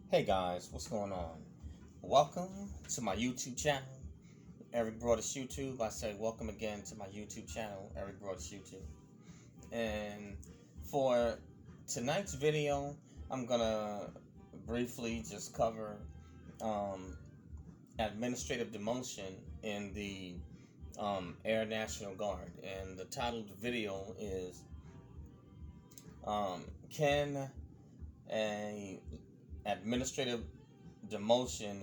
Hey guys, what's going on? Welcome to my YouTube channel, Eric Broadus YouTube. I say welcome again to my YouTube channel, Eric Broadus YouTube. And for tonight's video, I'm gonna briefly just cover um, administrative demotion in the Air National Guard. And the title of the video is Can a administrative demotion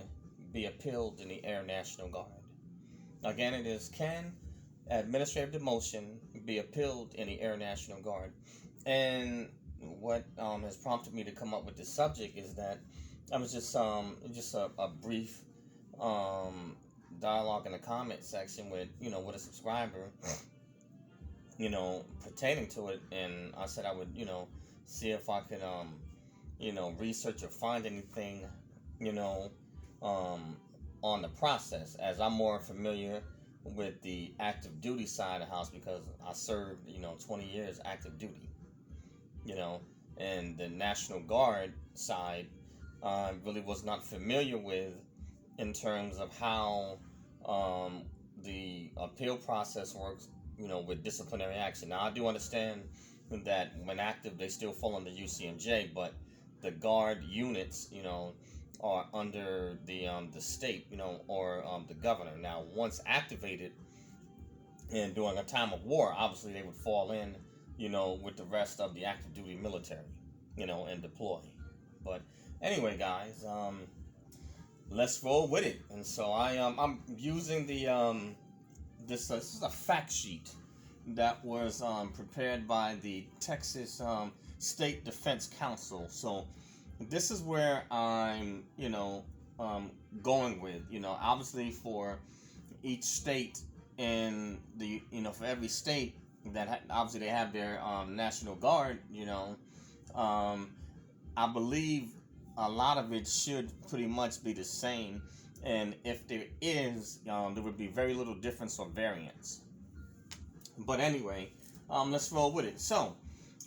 be appealed in the Air National Guard? Again, it is can administrative demotion be appealed in the Air National Guard? And what has prompted me to come up with this subject is that I was just a brief dialogue in the comment section with with a subscriber pertaining to it, and I said I would see if I could research or find anything you know on the process, as I'm more familiar with the active duty side of the house because I served 20 years active duty, and the National Guard side I really was not familiar with in terms of how the appeal process works, with disciplinary action. Now, I do understand that when active, they still fall under UCMJ, but the guard units, are under the state, or the governor. Now, once activated and during a time of war, obviously they would fall in, with the rest of the active duty military, and deploy. But anyway, guys, let's roll with it. And so I'm using the this is a fact sheet that was prepared by the Texas State Defense Council. So this is where I'm going with, obviously for each state, and the for every state that obviously they have their National Guard, I believe a lot of it should pretty much be the same, and if there is, there would be very little difference or variance. But anyway, let's roll with it. So,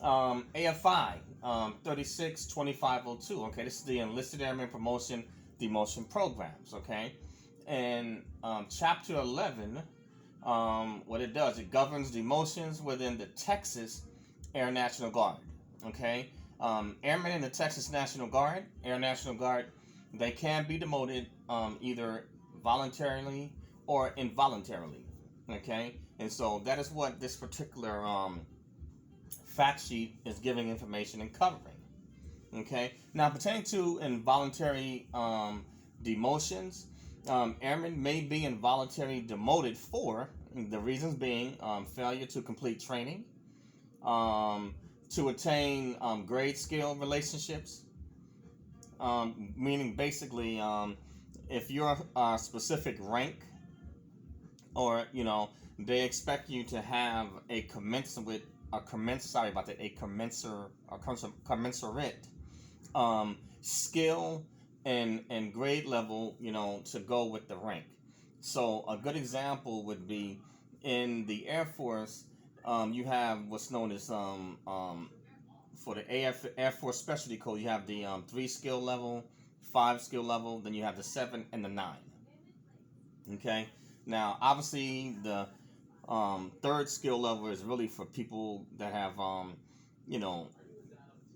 AFI 362502. Okay, this is the Enlisted Airman Promotion Demotion Programs. Okay, and Chapter 11, what it does, it governs demotions within the Texas Air National Guard. Okay, airmen in the Texas National Guard, Air National Guard, they can be demoted either voluntarily or involuntarily. Okay, and so that is what this particular fact sheet is giving information and covering. Okay, now pertaining to involuntary demotions, airmen may be involuntarily demoted for the reasons being failure to complete training, to attain grade scale relationships, meaning basically if you're a specific rank, or they expect you to have a commensurate skill and grade level, to go with the rank. So a good example would be in the Air Force. You have what's known as for the Air Force Specialty Code, you have the 3 skill level, 5 skill level, then you have the 7 and the 9. Okay, now obviously the 3rd skill level is really for people that have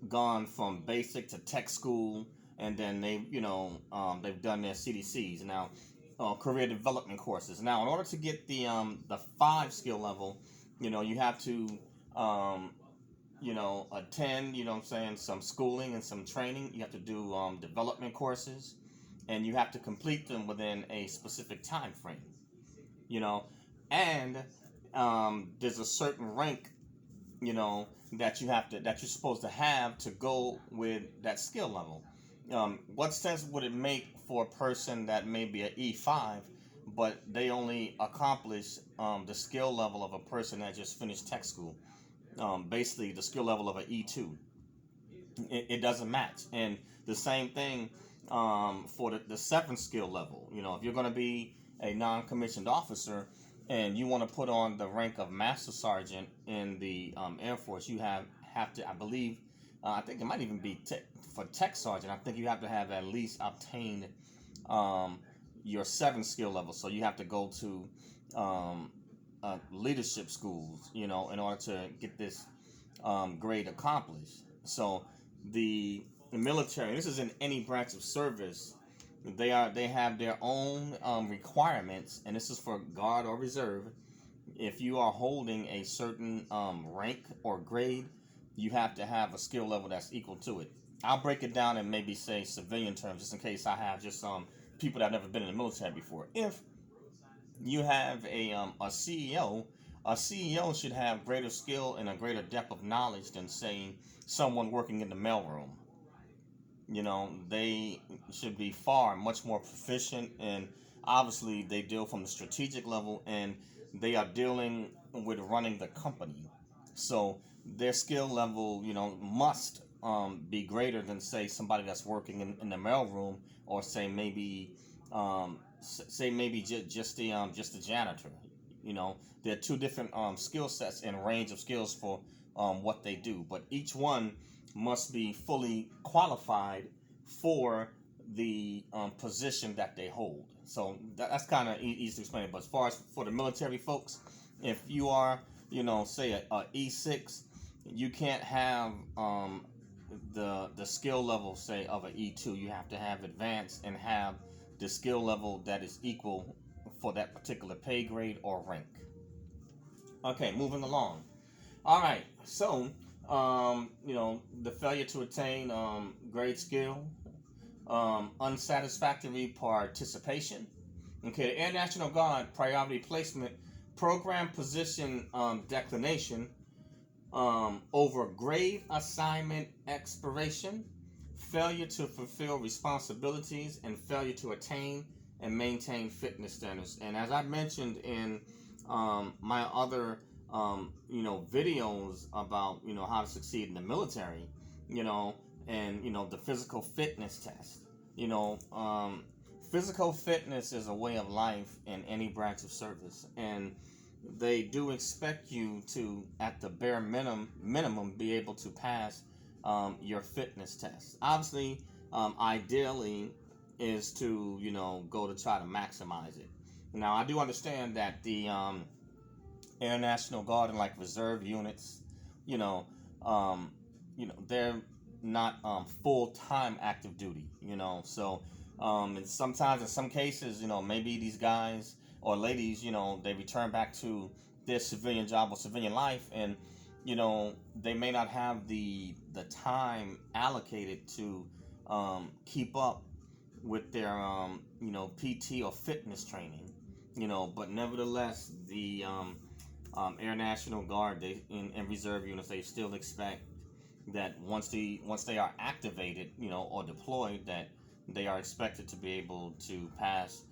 gone from basic to tech school, and then they've done their CDCs now, career development courses. Now, in order to get the 5 skill level, you have to attend, some schooling and some training. You have to do development courses, and you have to complete them within a specific time frame. And there's a certain rank, that you're supposed to have to go with that skill level. What sense would it make for a person that may be an E5, but they only accomplish the skill level of a person that just finished tech school? Basically, the skill level of an E2. It doesn't match. And the same thing for the 7th skill level. If you're going to be a non-commissioned officer and you want to put on the rank of Master Sergeant in the Air Force, you have to, I believe, I think it might even be for tech sergeant. I think you have to have at least obtained um, your 7 skill level. So you have to go to leadership schools, in order to get this grade accomplished. So the military, this is in any branch of service, they have their own requirements, and this is for guard or reserve. If you are holding a certain rank or grade, you have to have a skill level that's equal to it. I'll break it down and maybe say civilian terms, just in case I have just people that have never been in the military before. If you have a CEO, a CEO should have greater skill and a greater depth of knowledge than, say, someone working in the mailroom. They should be far much more proficient, and obviously they deal from the strategic level, and they are dealing with running the company. So their skill level, must be greater than, say, somebody that's working in the mailroom, or say maybe just the janitor. There are two different skill sets and range of skills for what they do, but each one must be fully qualified for the position that they hold. So that's kind of easy to explain. But as far as for the military folks, if you are, say a E6, you can't have the skill level, say, of an E2. You have to have advanced and have the skill level that is equal for that particular pay grade or rank. Okay, moving along. All right, so the failure to attain grade skill, unsatisfactory participation. Okay, the Air National Guard priority placement, program position declination, over grade assignment expiration, failure to fulfill responsibilities, and failure to attain and maintain fitness standards. And as I mentioned in my other videos about how to succeed in the military, and the physical fitness test. Physical fitness is a way of life in any branch of service, and they do expect you to, at the bare minimum, be able to pass your fitness test. Obviously, ideally is to go to try to maximize it. Now, I do understand that the Air National Guard and like reserve units, they're not full-time active duty. So and sometimes in some cases, maybe these guys or ladies, they return back to their civilian job or civilian life, and they may not have the time allocated to keep up with their PT or fitness training. But nevertheless, the Air National Guard, and reserve units, they still expect that once they are activated, or deployed, that they are expected to be able to pass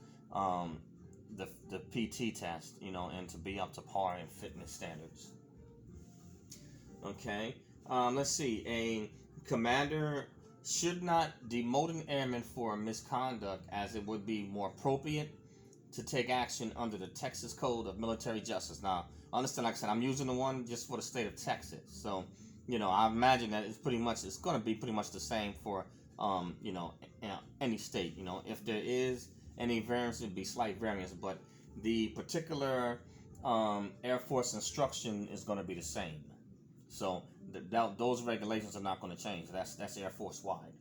the PT test, and to be up to par in fitness standards. Okay, let's see. A commander should not demote an airman for misconduct, as it would be more appropriate to take action under the Texas Code of Military Justice. Now, understand, like I said, I'm using the one just for the state of Texas. So, I imagine that it's going to be pretty much the same for, any state. If there is any variance, it'd be slight variance, but the particular Air Force instruction is going to be the same. So, those regulations are not going to change. That's Air Force wide.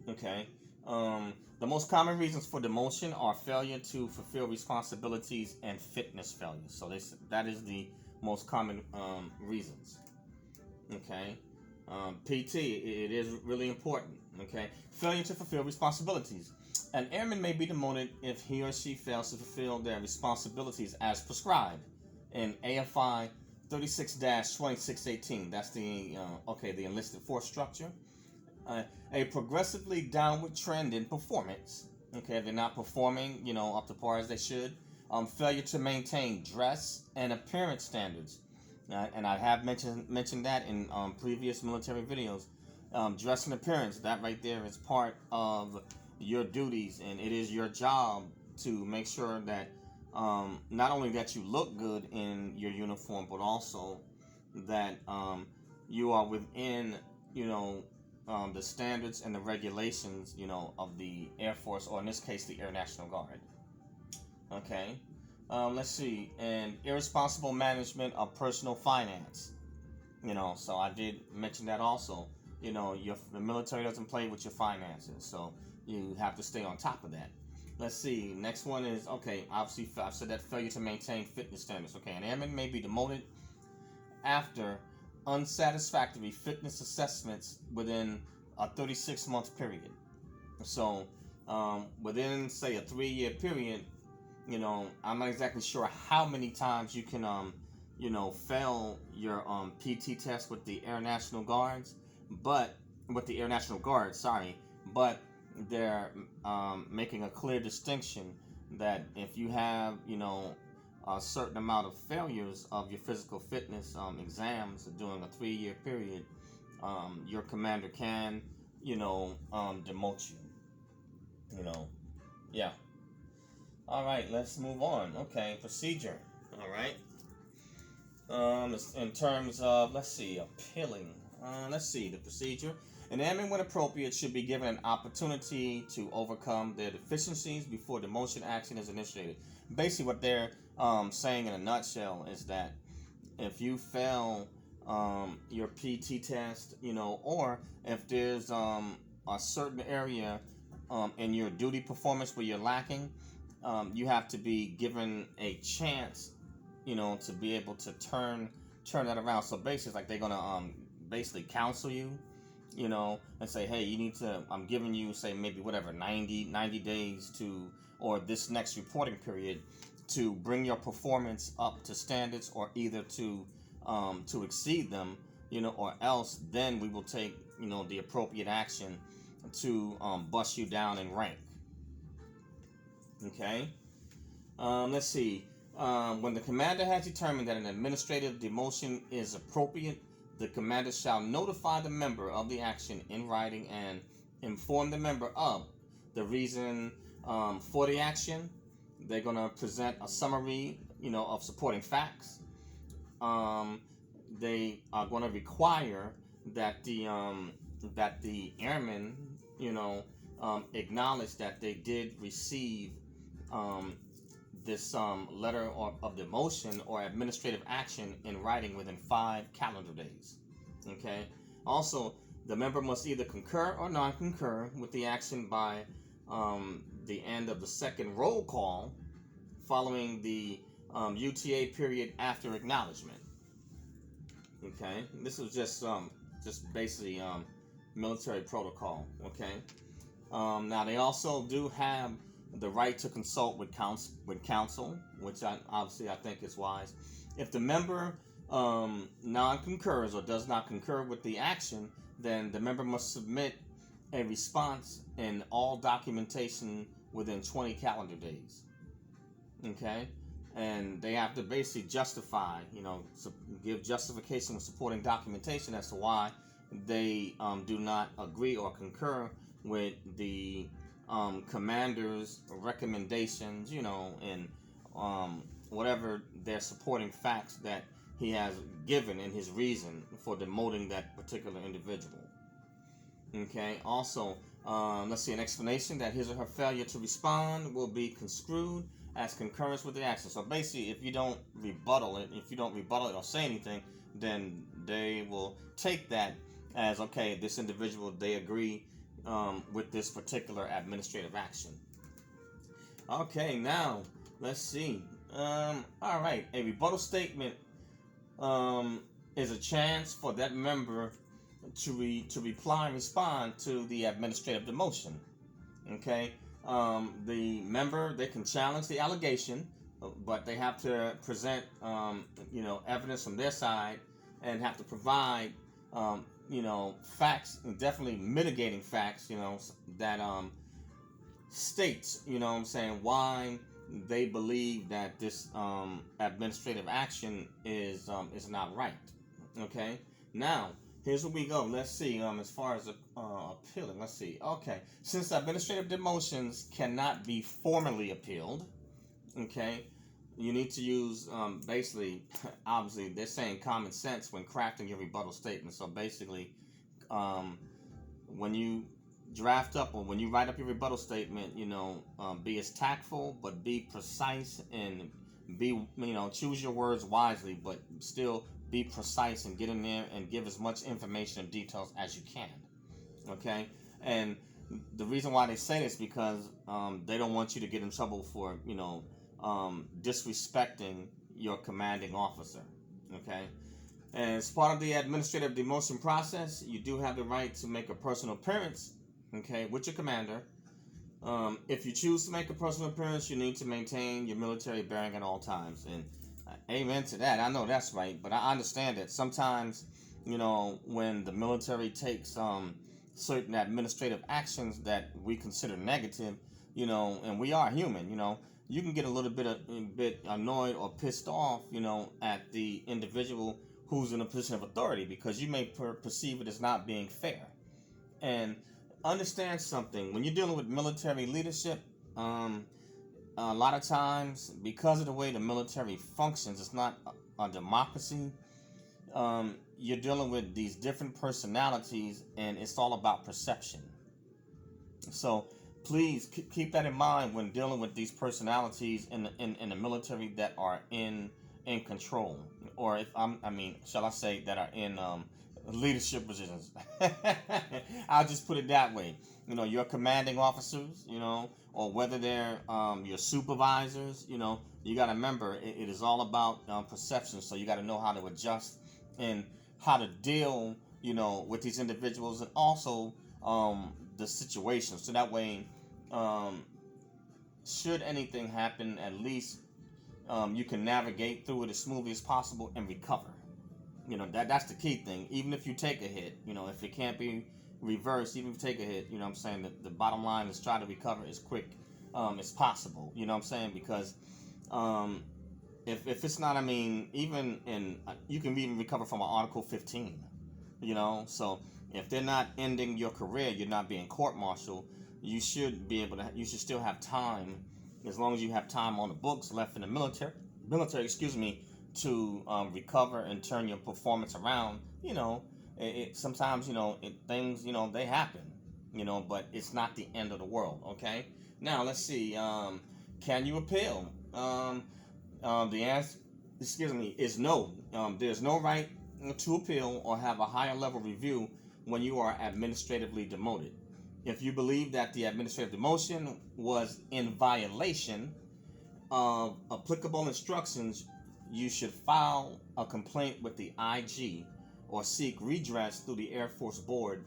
Okay. The most common reasons for demotion are failure to fulfill responsibilities and fitness failure. So that is the most common reasons. Okay. PT, it is really important. Okay. Failure to fulfill responsibilities. An airman may be demoted if he or she fails to fulfill their responsibilities as prescribed in AFI 36-2618. That's the enlisted force structure. A progressively downward trend in performance. Okay, they're not performing, up to par as they should. Failure to maintain dress and appearance standards. And I have mentioned that in previous military videos. Dress and appearance, that right there is part of your duties, and it is your job to make sure that not only that you look good in your uniform, but also that you are within, you know, the standards and the regulations, you know, of the Air Force, or in this case, the Air National Guard. Okay. Let's see. And irresponsible management of personal finance. You know, so I did mention that also. You know, the military doesn't play with your finances, so you have to stay on top of that. Let's see. Next one is, okay, obviously I've said that failure to maintain fitness standards. Okay, an airman may be demoted after unsatisfactory fitness assessments within a 36-month period. So, within, say, a 3-year period, you know, I'm not exactly sure how many times you can, you know, fail your PT test with the Air National Guards, but with the Air National Guard, sorry, but they're making a clear distinction that if you have, you know, a certain amount of failures of your physical fitness exams during a 3-year period, your commander can, you know, demote you. You know, yeah. All right, let's move on. Okay, procedure. All right. In terms of, let's see, appealing. Let's see, the procedure. An airman, when appropriate, should be given an opportunity to overcome their deficiencies before demotion action is initiated. Basically, what they're saying in a nutshell is that if you fail your PT test, you know, or if there's a certain area in your duty performance where you're lacking, you have to be given a chance, you know, to be able to turn that around. So basically, like they're gonna basically counsel you, you know, and say, hey, you need to. I'm giving you, say, maybe whatever 90 days to, or this next reporting period, to bring your performance up to standards, or either to exceed them, you know, or else then we will take, you know, the appropriate action to bust you down in rank. Okay. Let's see. When the commander has determined that an administrative demotion is appropriate, the commander shall notify the member of the action in writing and inform the member of the reason for the action. They're going to present a summary, you know, of supporting facts. They are going to require that the airmen, you know, acknowledge that they did receive this letter of demotion or administrative action in writing within 5 calendar days. Okay. Also, the member must either concur or non-concur with the action by the end of the second roll call following the UTA period after acknowledgement. Okay. This is just basically military protocol. Okay. Now they also do have the right to consult with counsel, which I think is wise. If the member non-concurs or does not concur with the action, then the member must submit a response in all documentation within 20 calendar days. Okay, and they have to basically justify, you know, give justification with supporting documentation as to why they do not agree or concur with the commander's recommendations, you know, and whatever their supporting facts that he has given in his reason for demoting that particular individual. Okay, also, let's see, an explanation that his or her failure to respond will be construed as concurrence with the action. So basically, if you don't rebuttal it or say anything, then they will take that as, okay, this individual, they agree with this particular administrative action. Okay, now let's see. All right, a rebuttal statement is a chance for that member to reply and respond to the administrative demotion. Okay, the member, they can challenge the allegation, but they have to present you know, evidence from their side and have to provide you know, facts, and definitely mitigating facts, you know, that states, you know what I'm saying, why they believe that this administrative action is not right. Okay, now here's where we go. Let's see. As far as appealing, let's see. Okay, since administrative demotions cannot be formally appealed, okay, you need to use basically, obviously, they're saying common sense when crafting your rebuttal statement. So basically, um, when you draft up or when you write up your rebuttal statement, be as tactful, but be precise and choose your words wisely, but still be precise and get in there and give as much information and details as you can. Okay, and the reason why they say this because they don't want you to get in trouble for disrespecting your commanding officer. Okay, and as part of the administrative demotion process, you do have the right to make a personal appearance, okay, with your commander. If you choose to make a personal appearance, you need to maintain your military bearing at all times. And amen to that. I know that's right, but I understand that sometimes, when the military takes certain administrative actions that we consider negative, and we are human, you can get a bit annoyed or pissed off, at the individual who's in a position of authority because you may perceive it as not being fair. And understand something: when you're dealing with military leadership, a lot of times, because of the way the military functions, it's not a democracy. You're dealing with these different personalities, and it's all about perception. So please keep that in mind when dealing with these personalities in the military that are in control, or shall I say, that are in leadership positions. I'll just put it that way. Your commanding officers, or whether they're your supervisors, you got to remember it is all about perception. So you got to know how to adjust and how to deal, with these individuals, and also the situation. So that way, should anything happen, at least you can navigate through it as smoothly as possible and recover. That's the key thing. Even if you take a hit, if it can't be reversed, even if you take a hit, I'm saying that the bottom line is try to recover as quick as possible. You know what I'm saying? Because if it's not, even you can even recover from an Article 15. So if they're not ending your career, you're not being court-martialed, you should be able to. You should still have time, as long as you have time on the books left in the military, to recover and turn your performance around. Sometimes things they happen. But it's not the end of the world. Okay. Now let's see. Can you appeal? The answer, is no. There's no right to appeal or have a higher level review when you are administratively demoted. If you believe that the administrative demotion was in violation of applicable instructions, you should file a complaint with the IG or seek redress through the Air Force Board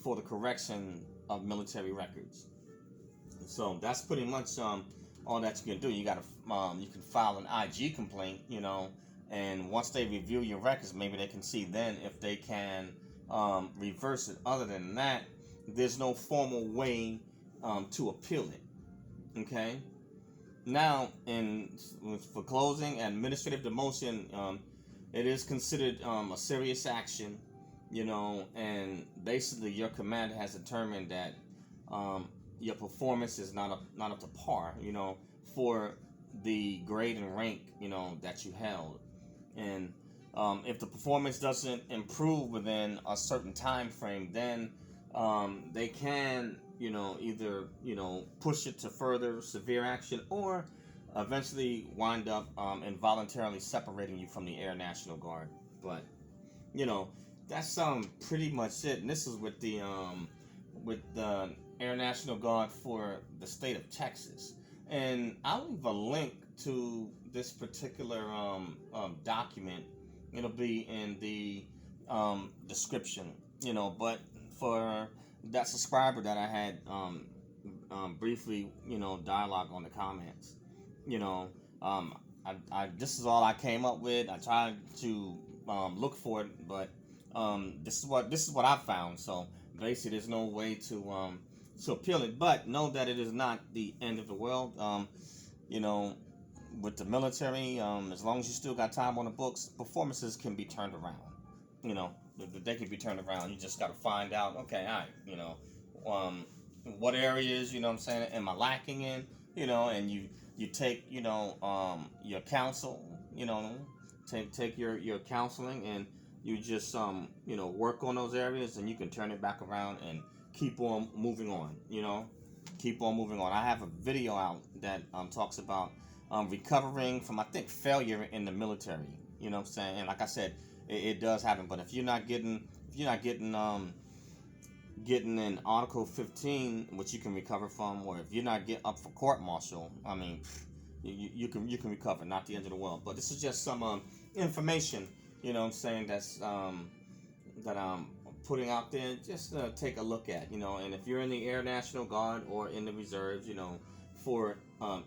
for the correction of military records. So that's pretty much all that you can do. You can file an IG complaint, and once they review your records, maybe they can see then if they can reverse it. Other than that, there's no formal way to appeal it. Okay. Now, for closing, administrative demotion, it is considered a serious action, and basically your commander has determined that your performance is not up to par, for the grade and rank, that you held. And if the performance doesn't improve within a certain time frame, then they can, either, push it to further severe action, or eventually wind up involuntarily separating you from the Air National Guard. But, that's pretty much it. And this is with the Air National Guard for the state of Texas. And I'll leave a link to this particular document. It'll be in the description, but for that subscriber that I had briefly, dialogue on the comments, this is all I came up with. I tried to look for it, but this is what I found. So basically, there's no way to appeal it. But know that it is not the end of the world. With the military, as long as you still got time on the books, performances can be turned around. They can be turned around. You just got to find out, okay, all right, what areas, am I lacking in, and you you take, your counsel, take your counseling, and you just work on those areas, and you can turn it back around and keep on moving on. Keep on moving on. I have a video out that talks about recovering from, I think, failure in the military. You know what I'm saying? And like I said, it does happen. But if you're not getting in Article 15, which you can recover from, or if you're not getting up for court martial, I mean, you can recover. Not the end of the world. But this is just some information. You know what I'm saying? That I'm putting out there. Just take a look at. And if you're in the Air National Guard or in the reserves, for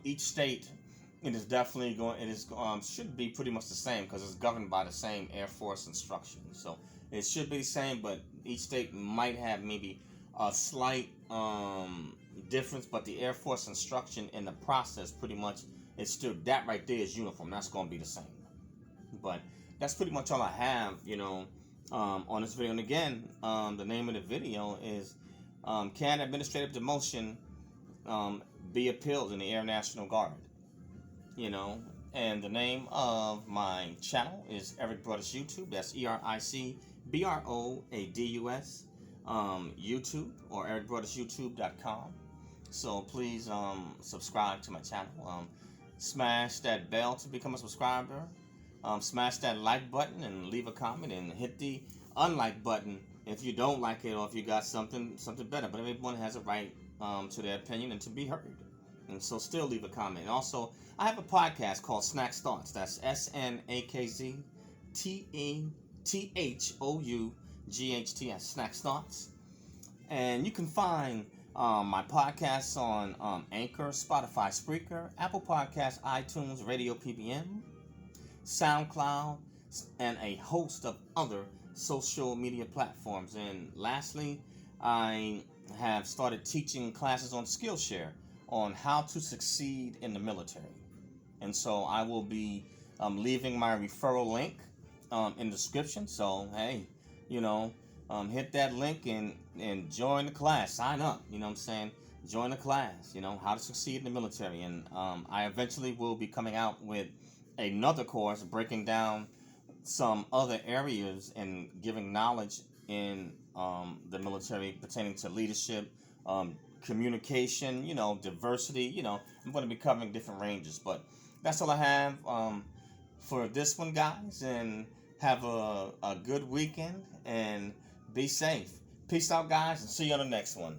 each state, it is definitely going. It is should be pretty much the same, because it's governed by the same Air Force instructions. So it should be the same, but each state might have maybe a slight difference. But the Air Force instruction in the process, pretty much, it's still, that right there is uniform. That's going to be the same. But that's pretty much all I have, on this video. And again, the name of the video is "Can Administrative Demotion Be Appealed in the Air National Guard?" And the name of my channel is Eric Broadus YouTube. That's EricBroadus, YouTube, or ericbroadusyoutube.com. So please subscribe to my channel. Smash that bell to become a subscriber. Smash that like button and leave a comment, and hit the unlike button if you don't like it, or if you got something better. But everyone has a right to their opinion and to be heard. And so still leave a comment. And also, I have a podcast called Snack Thoughts. That's SnackThoughts. Snack Thoughts. And you can find my podcasts on Anchor, Spotify, Spreaker, Apple Podcasts, iTunes, Radio PBM, SoundCloud, and a host of other social media platforms. And lastly, I have started teaching classes on Skillshare on how to succeed in the military. And so I will be leaving my referral link in the description. So hey, hit that link and join the class. Sign up. Join the class. How to succeed in the military. And I eventually will be coming out with another course breaking down some other areas and giving knowledge in the military pertaining to leadership, communication, diversity. I'm going to be covering different ranges. But that's all I have for this one, guys. And have a good weekend and be safe. Peace out, guys, and see you on the next one.